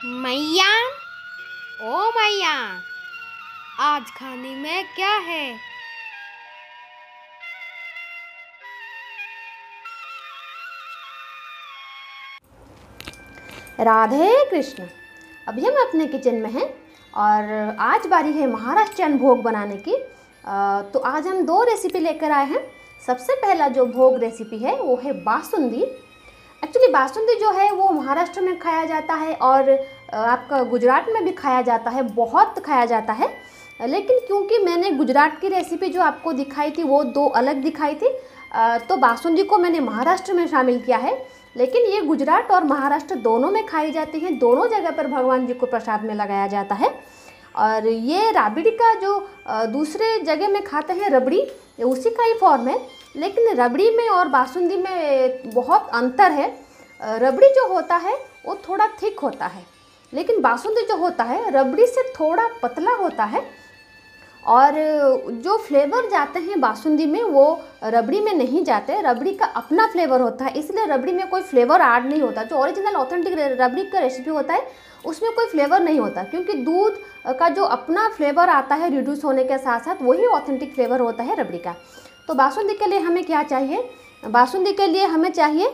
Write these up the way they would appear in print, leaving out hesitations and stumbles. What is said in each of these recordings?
मैया, ओ मैया, आज खाने में क्या है? राधे कृष्ण। अभी हम अपने किचन में हैं और आज बारी है महाराष्ट्रियन भोग बनाने की। तो आज हम दो रेसिपी लेकर आए हैं। सबसे पहला जो भोग रेसिपी है वो है बासुंदी। एक्चुअली बासुंदी जो है वो महाराष्ट्र में खाया जाता है और आपका गुजरात में भी खाया जाता है, बहुत खाया जाता है। लेकिन क्योंकि मैंने गुजरात की रेसिपी जो आपको दिखाई थी वो दो अलग दिखाई थी, तो बासुंदी को मैंने महाराष्ट्र में शामिल किया है। लेकिन ये गुजरात और महाराष्ट्र दोनों में खाई जाती है, दोनों जगह पर भगवान जी को प्रसाद में लगाया जाता है। और ये राबड़ी का जो दूसरे जगह में खाते हैं रबड़ी, उसी का ही फॉर्म है। लेकिन रबड़ी में और बासुंदी में बहुत अंतर है। रबड़ी जो होता है वो थोड़ा थिक होता है, लेकिन बासुंदी जो होता है रबड़ी से थोड़ा पतला होता है। और जो फ्लेवर जाते हैं बासुंदी में वो रबड़ी में नहीं जाते। रबड़ी का अपना फ्लेवर होता है, इसलिए रबड़ी में कोई फ्लेवर ऐड नहीं होता। जो ओरिजिनल ऑथेंटिक रबड़ी का रेसिपी होता है उसमें कोई फ्लेवर नहीं होता, क्योंकि दूध का जो अपना फ्लेवर आता है रिड्यूस होने के साथ साथ वही ऑथेंटिक फ्लेवर होता है रबड़ी का। तो बासुंदी के लिए हमें क्या चाहिए? बासुंदी के लिए हमें चाहिए,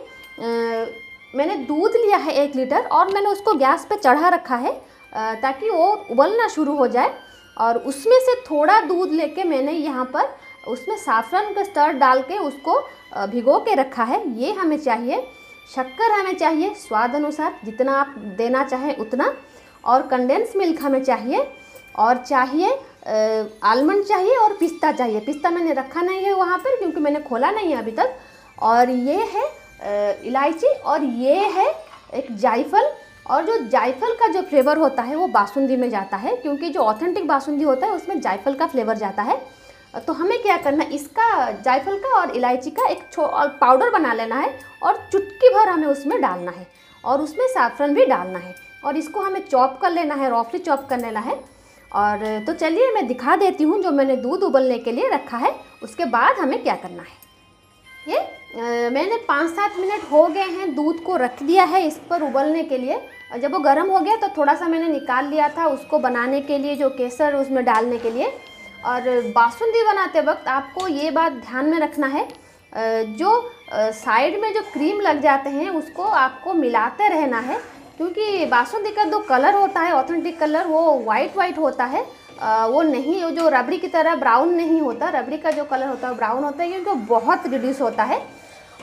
मैंने दूध लिया है 1 लीटर और मैंने उसको गैस पे चढ़ा रखा है ताकि वो उबलना शुरू हो जाए। और उसमें से थोड़ा दूध लेके मैंने यहाँ पर उसमें साफ़रान का स्टर्ड डाल के उसको भिगो के रखा है। ये हमें चाहिए। शक्कर हमें चाहिए स्वाद अनुसार, जितना आप देना चाहें उतना। और कंडेंस मिल्क हमें चाहिए, और चाहिए आलमंड चाहिए और पिस्ता चाहिए। पिस्ता मैंने रखा नहीं है वहाँ पर क्योंकि मैंने खोला नहीं है अभी तक। और ये है इलायची, और ये है एक जायफल। और जो जायफल का जो फ्लेवर होता है वो बासुंदी में जाता है, क्योंकि जो ऑथेंटिक बासुंदी होता है उसमें जायफल का फ्लेवर जाता है। तो हमें क्या करना है, इसका जायफल का और इलायची का एक पाउडर बना लेना है और चुटकी भर हमें उसमें डालना है, और उसमें सैफरन भी डालना है। और इसको हमें चॉप कर लेना है, रफली चॉप कर लेना है। और तो चलिए मैं दिखा देती हूँ जो मैंने दूध उबलने के लिए रखा है, उसके बाद हमें क्या करना है। ये मैंने 5-7 मिनट हो गए हैं दूध को रख दिया है इस पर उबलने के लिए। जब वो गर्म हो गया तो थोड़ा सा मैंने निकाल लिया था उसको बनाने के लिए, जो केसर उसमें डालने के लिए। और बासुंदी बनाते वक्त आपको ये बात ध्यान में रखना है, जो साइड में जो क्रीम लग जाते हैं उसको आपको मिलाते रहना है, क्योंकि बासुंदी का जो कलर होता है ऑथेंटिक कलर वो वाइट होता है। वो नहीं, जो रबड़ी की तरह ब्राउन नहीं होता। रबड़ी का जो कलर होता है ब्राउन होता है, क्योंकि वो बहुत रिड्यूस होता है।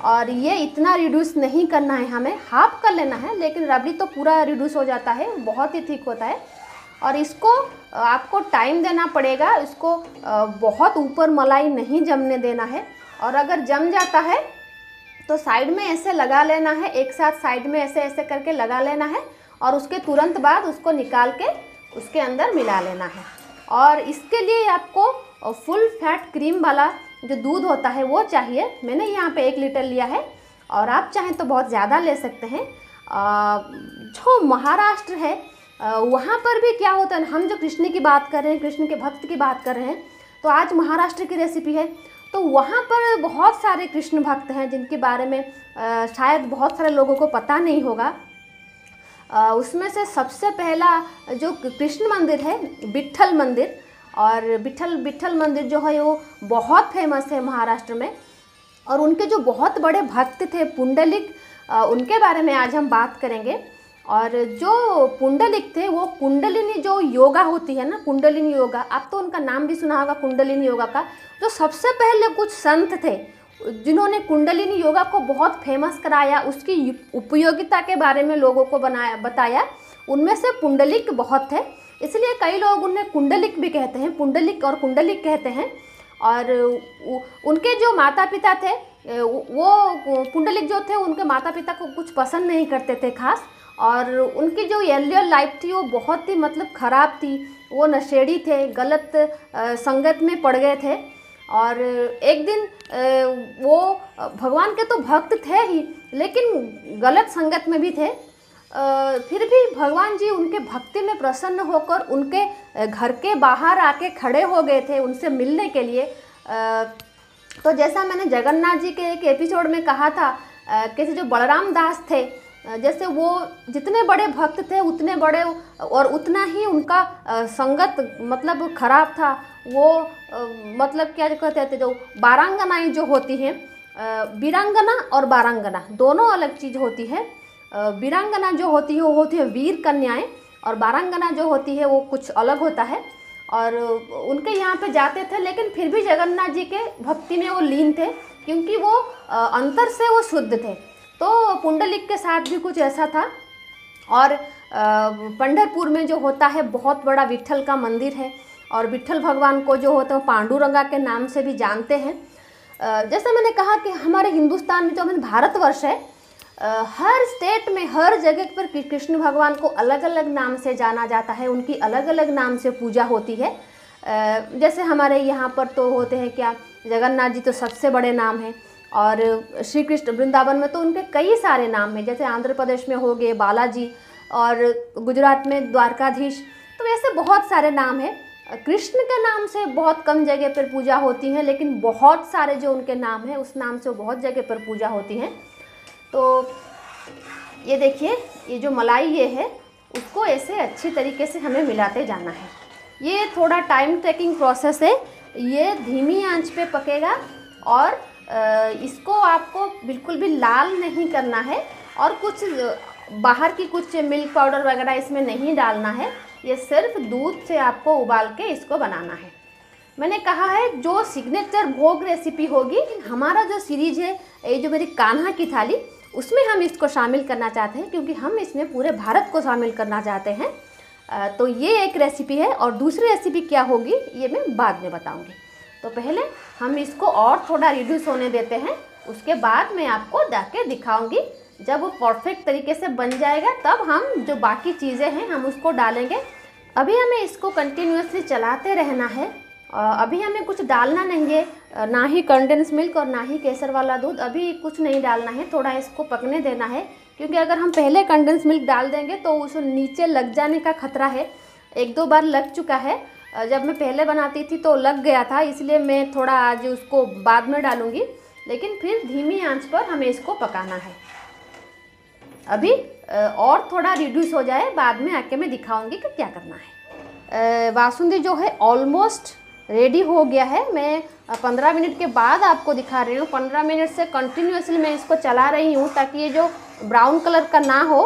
और ये इतना रिड्यूस नहीं करना है, हमें हाफ कर लेना है। लेकिन रबड़ी तो पूरा रिड्यूस हो जाता है, बहुत ही थिक होता है। और इसको आपको टाइम देना पड़ेगा, इसको बहुत ऊपर मलाई नहीं जमने देना है। और अगर जम जाता है तो साइड में ऐसे लगा लेना है, एक साथ साइड में ऐसे ऐसे करके लगा लेना है, और उसके तुरंत बाद उसको निकाल के उसके अंदर मिला लेना है। और इसके लिए आपको फुल फैट क्रीम वाला जो दूध होता है वो चाहिए। मैंने यहाँ पे 1 लीटर लिया है, और आप चाहें तो बहुत ज़्यादा ले सकते हैं। जो महाराष्ट्र है वहाँ पर भी क्या होता है, हम जो कृष्ण की बात कर रहे हैं, कृष्ण के भक्त की बात कर रहे हैं, तो आज महाराष्ट्र की रेसिपी है। तो वहाँ पर बहुत सारे कृष्ण भक्त हैं जिनके बारे में शायद बहुत सारे लोगों को पता नहीं होगा। उसमें से सबसे पहला जो कृष्ण मंदिर है विट्ठल मंदिर, और विट्ठल मंदिर जो है वो बहुत फेमस है महाराष्ट्र में। और उनके जो बहुत बड़े भक्त थे पुंडलिक, उनके बारे में आज हम बात करेंगे। और जो पुंडलिक थे वो कुंडलिनी जो योगा होती है ना, कुंडलिनी योगा, आप तो उनका नाम भी सुना होगा कुंडलिनी योगा का। जो सबसे पहले कुछ संत थे जिन्होंने कुंडलिनी योगा को बहुत फेमस कराया, उसकी उपयोगिता के बारे में लोगों को बताया, उनमें से पुंडलिक बहुत थे। इसलिए कई लोग उन्हें कुंडलिक भी कहते हैं, पुंडलिक और कुंडलिक कहते हैं। और उनके जो माता पिता थे वो पुंडलिक जो थे उनके माता पिता को कुछ पसंद नहीं करते थे खास। और उनकी जो अर्लियर लाइफ थी वो बहुत ही मतलब ख़राब थी। वो नशेड़ी थे, गलत संगत में पड़ गए थे। और एक दिन वो भगवान के तो भक्त थे ही, लेकिन गलत संगत में भी थे। फिर भी भगवान जी उनके भक्ति में प्रसन्न होकर उनके घर के बाहर आके खड़े हो गए थे उनसे मिलने के लिए। तो जैसा मैंने जगन्नाथ जी के एक एपिसोड में कहा था, कैसे जो बलराम दास थे जैसे वो जितने बड़े भक्त थे उतने बड़े और उतना ही उनका संगत मतलब खराब था। वो मतलब क्या कहते थे, जो बारांगनाएँ जो होती हैं, वीरांगना और बारांगना दोनों अलग चीज़ होती है। वीरांगना जो होती है वो होती है वीर कन्याएँ, और बारांगना जो होती है वो कुछ अलग होता है। और उनके यहाँ पे जाते थे, लेकिन फिर भी जगन्नाथ जी के भक्ति में वो लीन थे, क्योंकि वो अंतर से वो शुद्ध थे। तो पुंडलिक के साथ भी कुछ ऐसा था। और पंढरपुर में जो होता है बहुत बड़ा विट्ठल का मंदिर है, और विट्ठल भगवान को जो होता है पांडुरंगा के नाम से भी जानते हैं। जैसे मैंने कहा कि हमारे हिंदुस्तान में जो हमारे भारतवर्ष है, हर स्टेट में हर जगह पर कृष्ण भगवान को अलग अलग नाम से जाना जाता है, उनकी अलग अलग नाम से पूजा होती है। जैसे हमारे यहाँ पर तो होते हैं क्या, जगन्नाथ जी तो सबसे बड़े नाम हैं, और श्री कृष्ण वृंदावन में तो उनके कई सारे नाम हैं। जैसे आंध्र प्रदेश में हो गए बालाजी, और गुजरात में द्वारकाधीश, तो ऐसे बहुत सारे नाम हैं। कृष्ण के नाम से बहुत कम जगह पर पूजा होती है, लेकिन बहुत सारे जो उनके नाम हैं उस नाम से बहुत जगह पर पूजा होती है। तो ये देखिए, ये जो मलाई ये है उसको ऐसे अच्छी तरीके से हमें मिलाते जाना है। ये थोड़ा टाइम टेकिंग प्रोसेस है, ये धीमी आंच पे पकेगा, और इसको आपको बिल्कुल भी लाल नहीं करना है, और कुछ बाहर की कुछ मिल्क पाउडर वगैरह इसमें नहीं डालना है। ये सिर्फ दूध से आपको उबाल के इसको बनाना है। मैंने कहा है जो सिग्नेचर भोग रेसिपी होगी, हमारा जो सीरीज है ये जो मेरी कान्हा की थाली, उसमें हम इसको शामिल करना चाहते हैं, क्योंकि हम इसमें पूरे भारत को शामिल करना चाहते हैं। तो ये एक रेसिपी है, और दूसरी रेसिपी क्या होगी ये मैं बाद में बताऊंगी। तो पहले हम इसको और थोड़ा रिड्यूस होने देते हैं, उसके बाद मैं आपको जाके दिखाऊंगी। जब वो परफेक्ट तरीके से बन जाएगा तब हम जो बाकी चीज़ें हैं हम उसको डालेंगे। अभी हमें इसको कंटिन्यूसली चलाते रहना है। अभी हमें कुछ डालना नहीं है, ना ही कंडेंस मिल्क और ना ही केसर वाला दूध, अभी कुछ नहीं डालना है। थोड़ा इसको पकने देना है, क्योंकि अगर हम पहले कंडेंस मिल्क डाल देंगे तो उस नीचे लग जाने का खतरा है। एक दो बार लग चुका है, जब मैं पहले बनाती थी तो लग गया था, इसलिए मैं थोड़ा आज उसको बाद में डालूँगी। लेकिन फिर धीमी आंच पर हमें इसको पकाना है। अभी और थोड़ा रिड्यूस हो जाए, बाद में आके मैं दिखाऊंगी कि क्या करना है। बासुंदी जो है ऑलमोस्ट रेडी हो गया है। मैं 15 मिनट के बाद आपको दिखा रही हूँ। 15 मिनट से कंटिन्यूसली मैं इसको चला रही हूँ ताकि ये जो ब्राउन कलर का ना हो।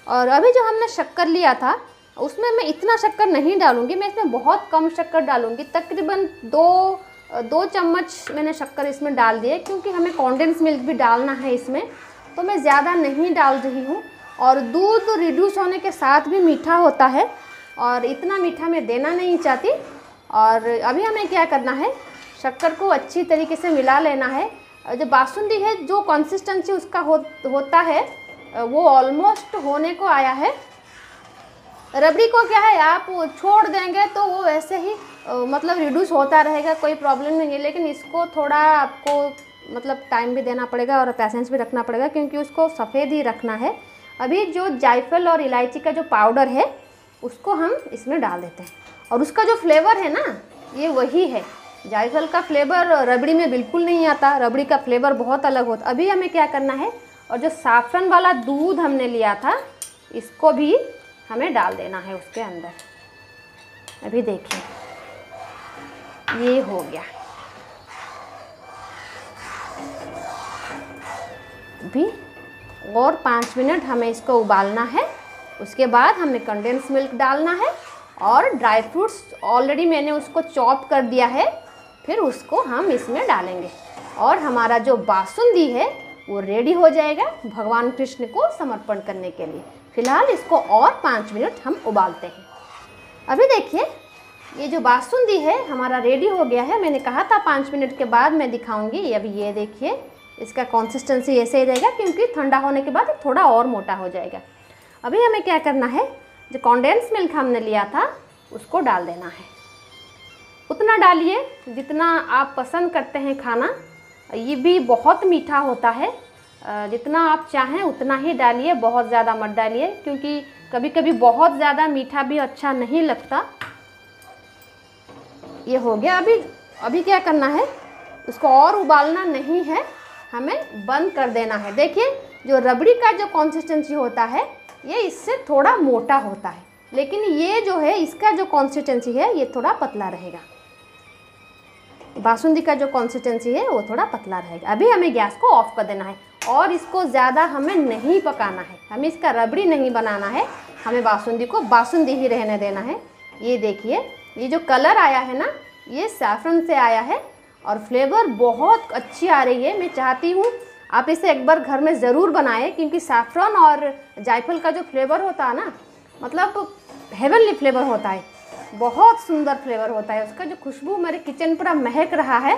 और अभी जो हमने शक्कर लिया था उसमें मैं इतना शक्कर नहीं डालूँगी, मैं इसमें बहुत कम शक्कर डालूँगी। तकरीबन दो चम्मच मैंने शक्कर इसमें डाल दिए, क्योंकि हमें कॉन्डेंस मिल्क भी डालना है इसमें, तो मैं ज़्यादा नहीं डाल रही हूँ। और दूध रिड्यूस होने के साथ भी मीठा होता है, और इतना मीठा मैं देना नहीं चाहती। और अभी हमें क्या करना है, शक्कर को अच्छी तरीके से मिला लेना है। जो बासुंदी है जो कंसिस्टेंसी उसका होता है वो ऑलमोस्ट होने को आया है। रबड़ी को क्या है, आप छोड़ देंगे तो वो वैसे ही मतलब रिड्यूस होता रहेगा, कोई प्रॉब्लम नहीं है। लेकिन इसको थोड़ा आपको मतलब टाइम भी देना पड़ेगा और पेशेंस भी रखना पड़ेगा, क्योंकि उसको सफ़ेद ही रखना है। अभी जो जायफल और इलायची का जो पाउडर है उसको हम इसमें डाल देते हैं, और उसका जो फ्लेवर है ना ये वही है। जायफल का फ्लेवर रबड़ी में बिल्कुल नहीं आता, रबड़ी का फ्लेवर बहुत अलग होता। अभी हमें क्या करना है, और जो साफ़रन वाला दूध हमने लिया था इसको भी हमें डाल देना है उसके अंदर। अभी देखिए ये हो गया। अभी और 5 मिनट हमें इसको उबालना है। उसके बाद हमें कंडेंस मिल्क डालना है, और ड्राई फ्रूट्स ऑलरेडी मैंने उसको चॉप कर दिया है, फिर उसको हम इसमें डालेंगे, और हमारा जो बासुंदी है वो रेडी हो जाएगा भगवान कृष्ण को समर्पण करने के लिए। फिलहाल इसको और 5 मिनट हम उबालते हैं। अभी देखिए ये जो बासुंदी है हमारा रेडी हो गया है। मैंने कहा था 5 मिनट के बाद मैं दिखाऊंगी। अभी ये देखिए इसका कंसिस्टेंसी ऐसे ही रहेगा, क्योंकि ठंडा होने के बाद थोड़ा और मोटा हो जाएगा। अभी हमें क्या करना है, जो कॉन्डेंस मिल्क हमने लिया था उसको डाल देना है। उतना डालिए जितना आप पसंद करते हैं खाना। ये भी बहुत मीठा होता है, जितना आप चाहें उतना ही डालिए, बहुत ज़्यादा मत डालिए, क्योंकि कभी कभी बहुत ज़्यादा मीठा भी अच्छा नहीं लगता। ये हो गया। अभी क्या करना है, उसको और उबालना नहीं है, हमें बंद कर देना है। देखिए जो रबड़ी का जो कंसिस्टेंसी होता है ये इससे थोड़ा मोटा होता है, लेकिन ये जो है इसका जो कंसिस्टेंसी है ये थोड़ा पतला रहेगा। बासुंदी का जो कंसिस्टेंसी है वो थोड़ा पतला रहेगा। अभी हमें गैस को ऑफ कर देना है और इसको ज़्यादा हमें नहीं पकाना है, हमें इसका रबड़ी नहीं बनाना है, हमें बासुंदी को बासुंदी ही रहने देना है। ये देखिए ये जो कलर आया है ना ये सैफरन से आया है और फ्लेवर बहुत अच्छी आ रही है। मैं चाहती हूँ आप इसे एक बार घर में ज़रूर बनाएं, क्योंकि सैफरन और जायफल का जो फ्लेवर होता है ना मतलब हेवनली फ्लेवर होता है, बहुत सुंदर फ्लेवर होता है उसका। जो खुशबू मेरे किचन पूरा महक रहा है।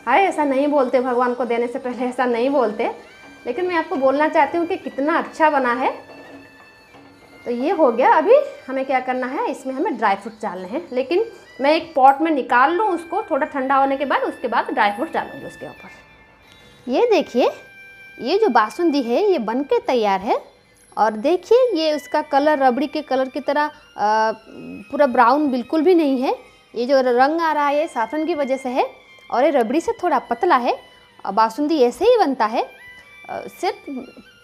हाय ऐसा नहीं बोलते, भगवान को देने से पहले ऐसा नहीं बोलते, लेकिन मैं आपको बोलना चाहती हूँ कि कितना अच्छा बना है। तो ये हो गया। अभी हमें क्या करना है, इसमें हमें ड्राई फ्रूट डालने हैं, लेकिन मैं एक पॉट में निकाल लूँ उसको थोड़ा ठंडा होने के बाद, उसके बाद ड्राई फ्रूट डालूँगी उसके ऊपर। ये देखिए ये जो बासुंदी है ये बन के तैयार है और देखिए ये उसका कलर रबड़ी के कलर की तरह पूरा ब्राउन बिल्कुल भी नहीं है। ये जो रंग आ रहा है ये सैफरन की वजह से है और ये रबड़ी से थोड़ा पतला है। बासुंदी ऐसे ही बनता है, सिर्फ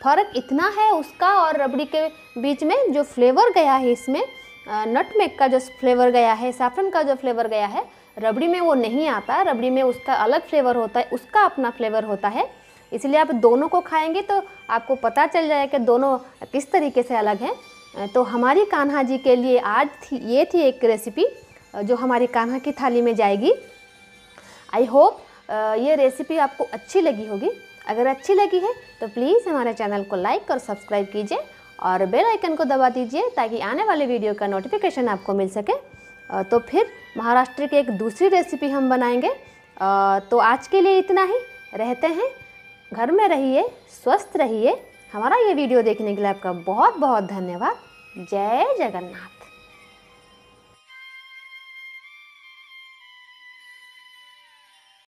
फ़र्क इतना है उसका और रबड़ी के बीच में जो फ्लेवर गया है, इसमें नटमेग का जो फ्लेवर गया है, सैफरन का जो फ्लेवर गया है, रबड़ी में वो नहीं आता। रबड़ी में उसका अलग फ्लेवर होता है, उसका अपना फ्लेवर होता है। इसलिए आप दोनों को खाएंगे तो आपको पता चल जाएगा कि दोनों किस तरीके से अलग हैं। तो हमारी कान्हा जी के लिए आज ये थी एक रेसिपी जो हमारी कान्हा की थाली में जाएगी। आई होप ये रेसिपी आपको अच्छी लगी होगी। अगर अच्छी लगी है तो प्लीज़ हमारे चैनल को लाइक और सब्सक्राइब कीजिए और बेल आइकन को दबा दीजिए ताकि आने वाले वीडियो का नोटिफिकेशन आपको मिल सके। तो फिर महाराष्ट्र की एक दूसरी रेसिपी हम बनाएंगे। तो आज के लिए इतना ही। रहते हैं, घर में रहिए, स्वस्थ रहिए। हमारा ये वीडियो देखने के लिए आपका बहुत बहुत धन्यवाद। जय जगन्नाथ।